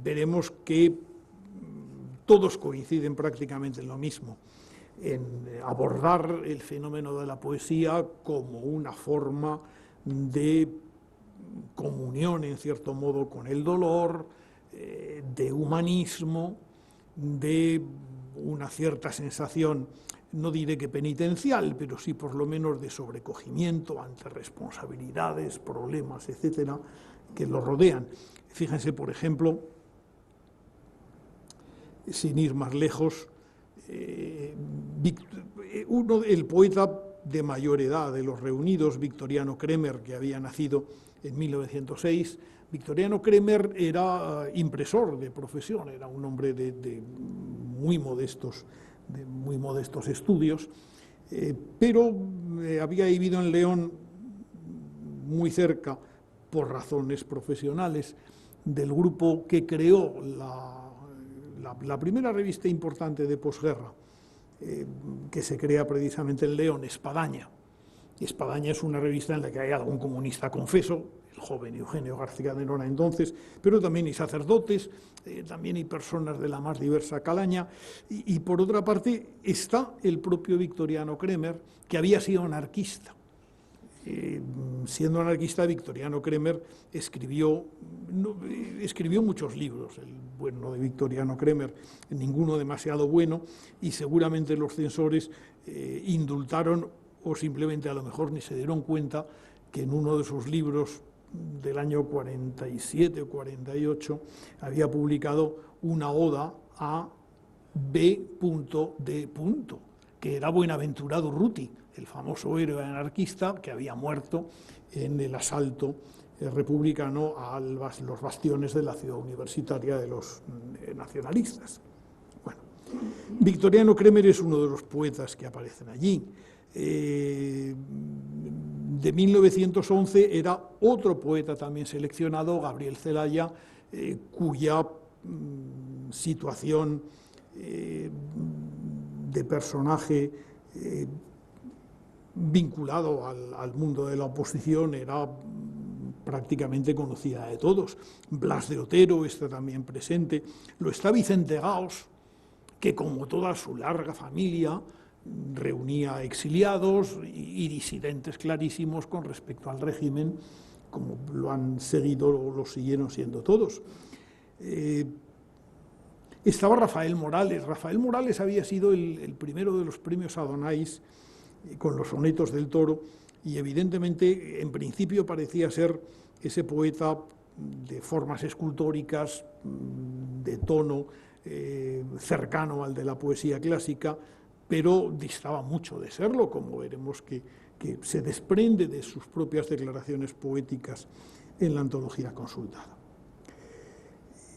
veremos que todos coinciden prácticamente en lo mismo, en abordar el fenómeno de la poesía como una forma de comunión, en cierto modo, con el dolor, de humanismo, de una cierta sensación, no diré que penitencial, pero sí por lo menos de sobrecogimiento ante responsabilidades, problemas, etcétera, que lo rodean. Fíjense, por ejemplo, sin ir más lejos, el poeta de mayor edad de los reunidos, Victoriano Kremer, que había nacido en 1906. Victoriano Kremer era impresor de profesión, era un hombre de muy modestos estudios, pero había vivido en León, muy cerca, por razones profesionales, del grupo que creó la primera revista importante de posguerra, que se crea precisamente en León, Espadaña. Espadaña es una revista en la que hay algún comunista confeso, el joven Eugenio García de Nora entonces, pero también hay sacerdotes, también hay personas de la más diversa calaña, y por otra parte está el propio Victoriano Kremer, que había sido anarquista. Siendo anarquista, Victoriano Kremer escribió muchos libros, el bueno de Victoriano Kremer, ninguno demasiado bueno, y seguramente los censores indultaron, o simplemente a lo mejor ni se dieron cuenta, que en uno de sus libros del año 47 o 48 había publicado una oda a B.D., que era Buenaventura Durruti, el famoso héroe anarquista que había muerto en el asalto republicano a los bastiones de la ciudad universitaria de los nacionalistas. Bueno, Victoriano Kremer es uno de los poetas que aparecen allí. De 1911 era otro poeta también seleccionado, Gabriel Celaya, cuya situación de personaje vinculado al mundo de la oposición era prácticamente conocida de todos. Blas de Otero está también presente, lo está Vicente Gaos, que como toda su larga familia reunía exiliados y disidentes clarísimos con respecto al régimen, como lo han seguido o lo siguieron siendo todos. Estaba Rafael Morales. Rafael Morales había sido el primero de los premios Adonais con los sonetos del Toro, y evidentemente en principio parecía ser ese poeta de formas escultóricas, de tono cercano al de la poesía clásica, pero distaba mucho de serlo, como veremos que se desprende de sus propias declaraciones poéticas en la antología consultada.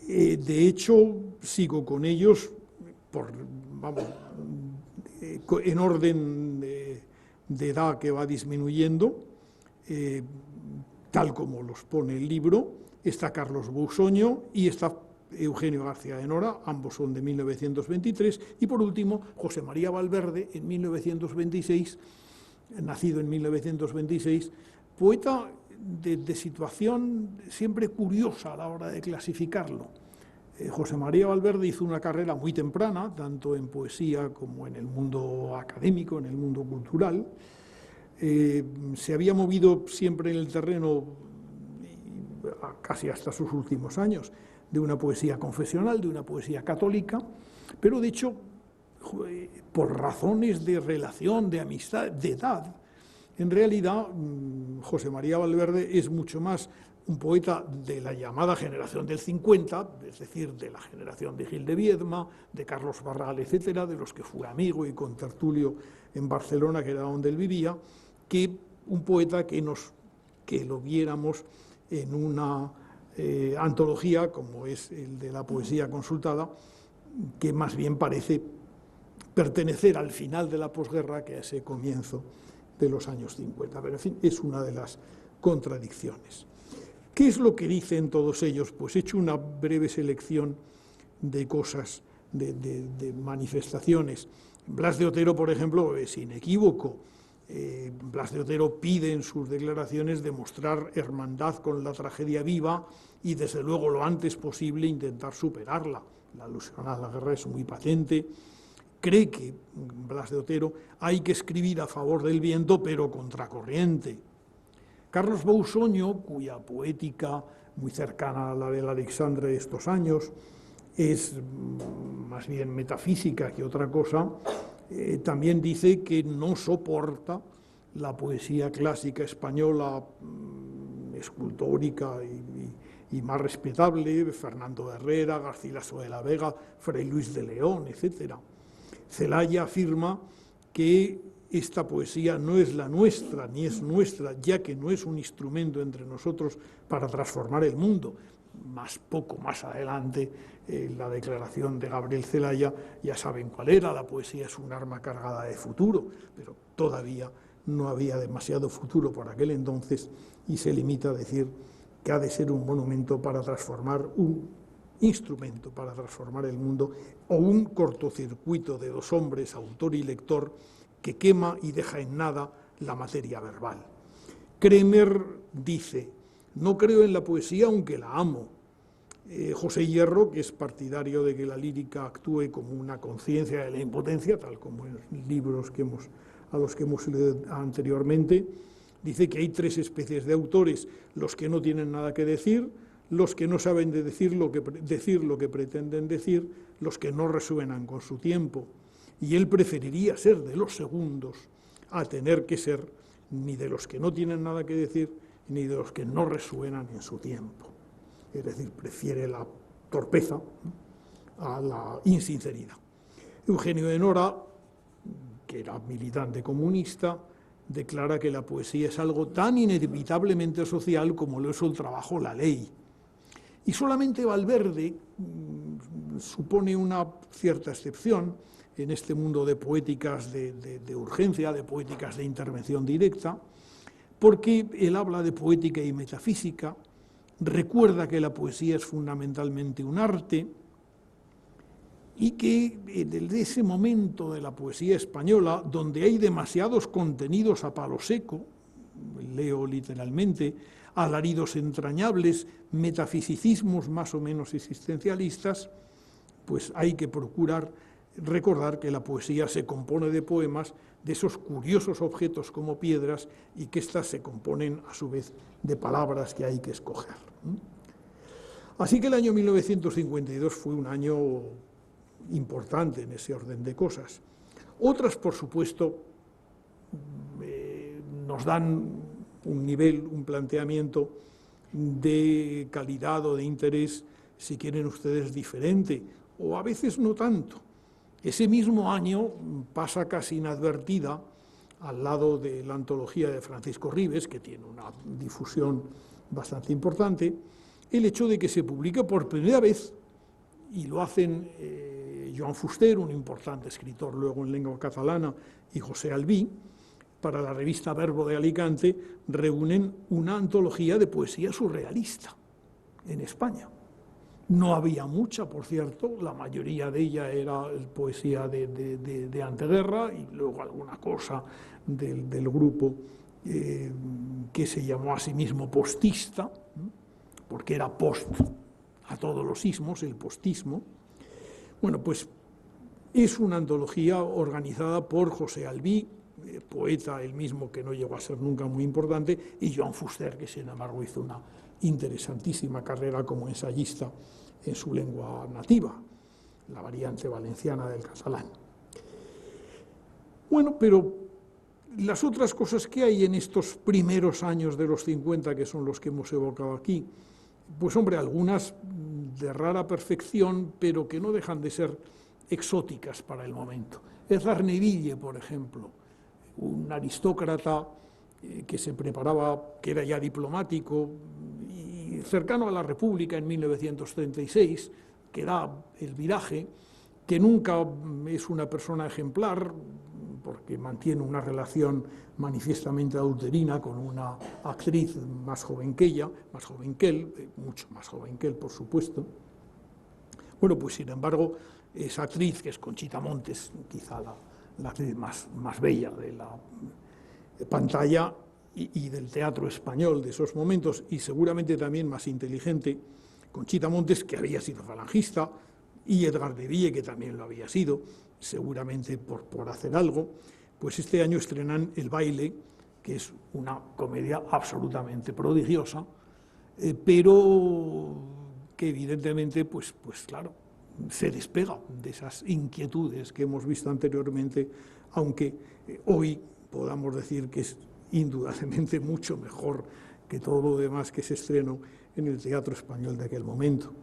De hecho, sigo con ellos en orden de edad que va disminuyendo, tal como los pone el libro. Está Carlos Bousoño y está Eugenio García de Nora, ambos son de 1923, y por último José María Valverde, en 1926, nacido en 1926, poeta de situación siempre curiosa a la hora de clasificarlo. José María Valverde hizo una carrera muy temprana, tanto en poesía como en el mundo académico, en el mundo cultural. Se había movido siempre en el terreno, casi hasta sus últimos años, de una poesía confesional, de una poesía católica, pero de hecho, por razones de relación, de amistad, de edad, en realidad José María Valverde es mucho más un poeta de la llamada generación del 50, es decir, de la generación de Gil de Viedma, de Carlos Barral, etcétera, de los que fue amigo y contertulio en Barcelona, que era donde él vivía, que un poeta que lo viéramos en una antología como es el de la poesía consultada, que más bien parece pertenecer al final de la posguerra que a ese comienzo de los años 50. Pero en fin, es una de las contradicciones. ¿Qué es lo que dicen todos ellos? Pues he hecho una breve selección de cosas, de manifestaciones. Blas de Otero, por ejemplo, es inequívoco. Blas de Otero pide en sus declaraciones demostrar hermandad con la tragedia viva y, desde luego, lo antes posible intentar superarla. La alusión a la guerra es muy patente. Cree que, Blas de Otero, hay que escribir a favor del viento, pero contracorriente. Carlos Bousoño, cuya poética, muy cercana a la del Alexandre de estos años, es más bien metafísica que otra cosa, también dice que no soporta la poesía clásica española, escultórica y más respetable, Fernando de Herrera, Garcilaso de la Vega, Fray Luis de León, etc. Celaya afirma que esta poesía no es la nuestra, ni es nuestra, ya que no es un instrumento entre nosotros para transformar el mundo. Poco más adelante, la declaración de Gabriel Celaya, ya saben cuál era: la poesía es un arma cargada de futuro, pero todavía no había demasiado futuro por aquel entonces, y se limita a decir que ha de ser un monumento para transformar, un instrumento para transformar el mundo, o un cortocircuito de dos hombres, autor y lector, que quema y deja en nada la materia verbal. Kremer dice: no creo en la poesía aunque la amo. José Hierro, que es partidario de que la lírica actúe como una conciencia de la impotencia, tal como en libros a los que hemos leído anteriormente, dice que hay tres especies de autores: los que no tienen nada que decir, los que no saben decir lo que pretenden decir, los que no resuenan con su tiempo. Y él preferiría ser de los segundos a tener que ser ni de los que no tienen nada que decir ni de los que no resuenan en su tiempo. Es decir, prefiere la torpeza a la insinceridad. Eugenio de Nora, que era militante comunista, declara que la poesía es algo tan inevitablemente social como lo es el trabajo, la ley. Y solamente Valverde supone una cierta excepción en este mundo de poéticas de urgencia, de poéticas de intervención directa, porque él habla de poética y metafísica, recuerda que la poesía es fundamentalmente un arte y que desde ese momento de la poesía española, donde hay demasiados contenidos a palo seco, leo literalmente, alaridos entrañables, metafisicismos más o menos existencialistas, pues hay que procurar recordar que la poesía se compone de poemas, de esos curiosos objetos como piedras, y que éstas se componen a su vez de palabras que hay que escoger. Así que el año 1952 fue un año importante en ese orden de cosas. Otras, por supuesto, nos dan un nivel, un planteamiento de calidad o de interés, si quieren ustedes, diferente, o a veces no tanto. Ese mismo año pasa casi inadvertida, al lado de la antología de Francisco Ribes, que tiene una difusión bastante importante, el hecho de que se publica por primera vez, y lo hacen Joan Fuster, un importante escritor luego en lengua catalana, y José Albí, para la revista Verbo de Alicante, reúnen una antología de poesía surrealista en España. No había mucha, por cierto, la mayoría de ella era poesía de anteguerra y luego alguna cosa del grupo que se llamó a sí mismo postista, porque era post a todos los ismos, el postismo. Bueno, pues es una antología organizada por José Albí, poeta el mismo que no llegó a ser nunca muy importante, y Joan Fuster, que sin embargo hizo una interesantísima carrera como ensayista en su lengua nativa, la variante valenciana del catalán. Bueno, pero las otras cosas que hay en estos primeros años de los 50, que son los que hemos evocado aquí, pues hombre, algunas de rara perfección, pero que no dejan de ser exóticas para el momento. Edgar Neville, por ejemplo, un aristócrata que se preparaba, que era ya diplomático y cercano a la República en 1936, que da el viraje, que nunca es una persona ejemplar, porque mantiene una relación manifiestamente adulterina con una actriz más joven que ella, más joven que él, mucho más joven que él, por supuesto. Bueno, pues sin embargo, esa actriz, que es Conchita Montes, quizá la actriz más bella de la pantalla y del teatro español de esos momentos, y seguramente también más inteligente, Conchita Montes, que había sido falangista, y Edgar Neville, que también lo había sido, seguramente por hacer algo, pues este año estrenan El baile, que es una comedia absolutamente prodigiosa, pero que evidentemente, pues claro, se despega de esas inquietudes que hemos visto anteriormente, aunque hoy podamos decir que es indudablemente mucho mejor que todo lo demás que se estrenó en el teatro español de aquel momento.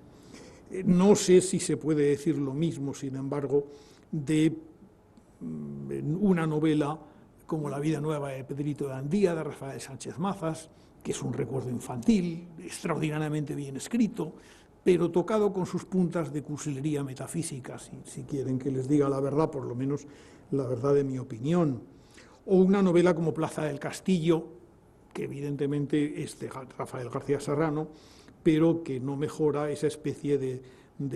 No sé si se puede decir lo mismo, sin embargo, de una novela como La vida nueva de Pedrito de Andía, de Rafael Sánchez Mazas, que es un recuerdo infantil, extraordinariamente bien escrito, pero tocado con sus puntas de cursilería metafísica, si quieren que les diga la verdad, por lo menos la verdad de mi opinión. O una novela como Plaza del Castillo, que evidentemente es de Rafael García Serrano, pero que no mejora esa especie de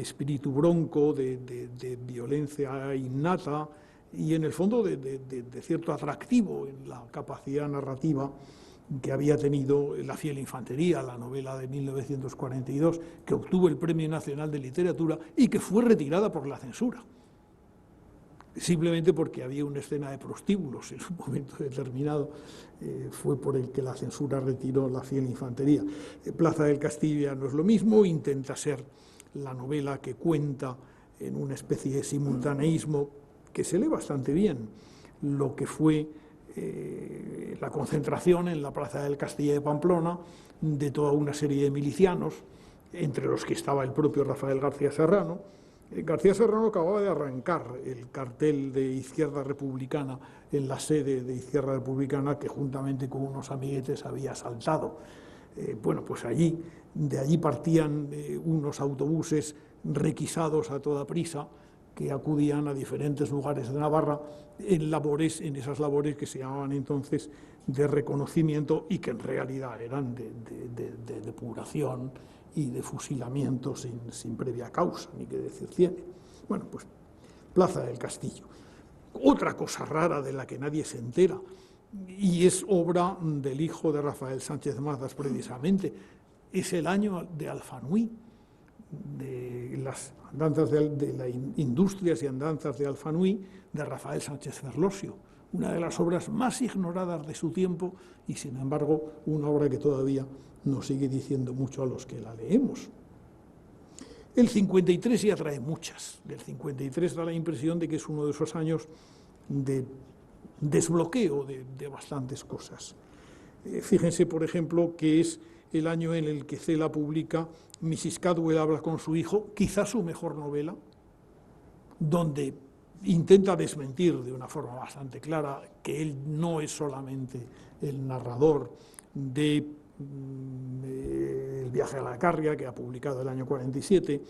espíritu bronco, de violencia innata y en el fondo de cierto atractivo en la capacidad narrativa que había tenido La fiel infantería, la novela de 1942, que obtuvo el Premio Nacional de Literatura y que fue retirada por la censura, simplemente porque había una escena de prostíbulos en un momento determinado, fue por el que la censura retiró La fiel infantería. Plaza del Castillo ya no es lo mismo, intenta ser la novela que cuenta en una especie de simultaneísmo que se lee bastante bien lo que fue la concentración en la Plaza del Castillo de Pamplona de toda una serie de milicianos, entre los que estaba el propio Rafael García Serrano. García Serrano acababa de arrancar el cartel de Izquierda Republicana en la sede de Izquierda Republicana, que juntamente con unos amiguetes había asaltado. Bueno, pues de allí partían unos autobuses requisados a toda prisa, que acudían a diferentes lugares de Navarra en esas labores que se llamaban entonces de reconocimiento y que en realidad eran de depuración y de fusilamiento sin previa causa, ni que decir tiene. Bueno, pues Plaza del Castillo. Otra cosa rara de la que nadie se entera, y es obra del hijo de Rafael Sánchez Mazas precisamente, es el año de Alfanui, de las andanzas de las industrias y andanzas de Alfanui, de Rafael Sánchez Ferlosio, una de las obras más ignoradas de su tiempo y sin embargo una obra que todavía nos sigue diciendo mucho a los que la leemos. El 53 ya trae muchas. Del 53 da la impresión de que es uno de esos años de desbloqueo de bastantes cosas. Fíjense, por ejemplo, que es el año en el que Cela publica Mrs. Cadwell habla con su hijo, quizás su mejor novela, donde intenta desmentir de una forma bastante clara que él no es solamente el narrador de El viaje a la Alcarria, que ha publicado el año 47,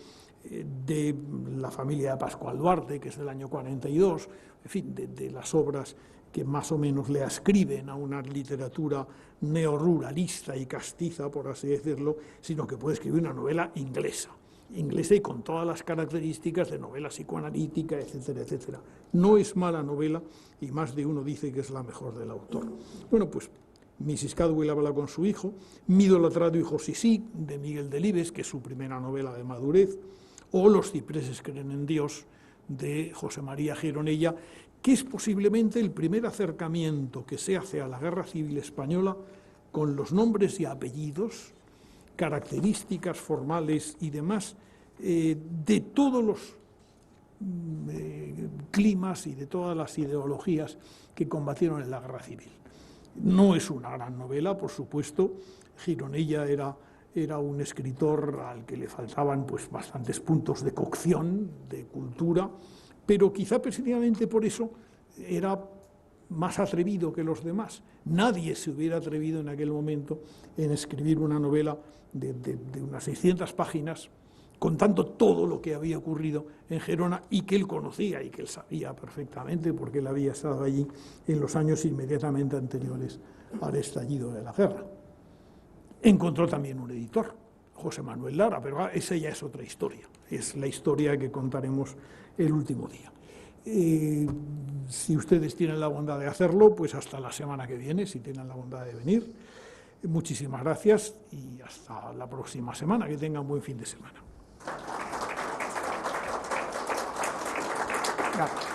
de La familia de Pascual Duarte, que es del año 42, en fin, de las obras que más o menos le ascriben a una literatura neoruralista y castiza, por así decirlo, sino que puede escribir una novela inglesa y con todas las características de novela psicoanalítica, etcétera, etcétera. No es mala novela y más de uno dice que es la mejor del autor. Bueno, pues Mrs. Cadwell habla con su hijo, Mi idolatrado hijo Sisí, de Miguel Delibes, que es su primera novela de madurez, o Los cipreses creen en Dios, de José María Gironella, que es posiblemente el primer acercamiento que se hace a la Guerra Civil Española con los nombres y apellidos, características formales y demás, de todos los climas y de todas las ideologías que combatieron en la Guerra Civil. No es una gran novela, por supuesto. Gironella era un escritor al que le faltaban pues bastantes puntos de cocción, de cultura, pero quizá precisamente por eso era más atrevido que los demás. Nadie se hubiera atrevido en aquel momento en escribir una novela de unas 600 páginas contando todo lo que había ocurrido en Gerona y que él conocía y que él sabía perfectamente porque él había estado allí en los años inmediatamente anteriores al estallido de la guerra. Encontró también un editor, José Manuel Lara, pero esa ya es otra historia, es la historia que contaremos el último día. Si ustedes tienen la bondad de hacerlo, pues hasta la semana que viene, si tienen la bondad de venir. Muchísimas gracias y hasta la próxima semana. Que tengan buen fin de semana. Gracias.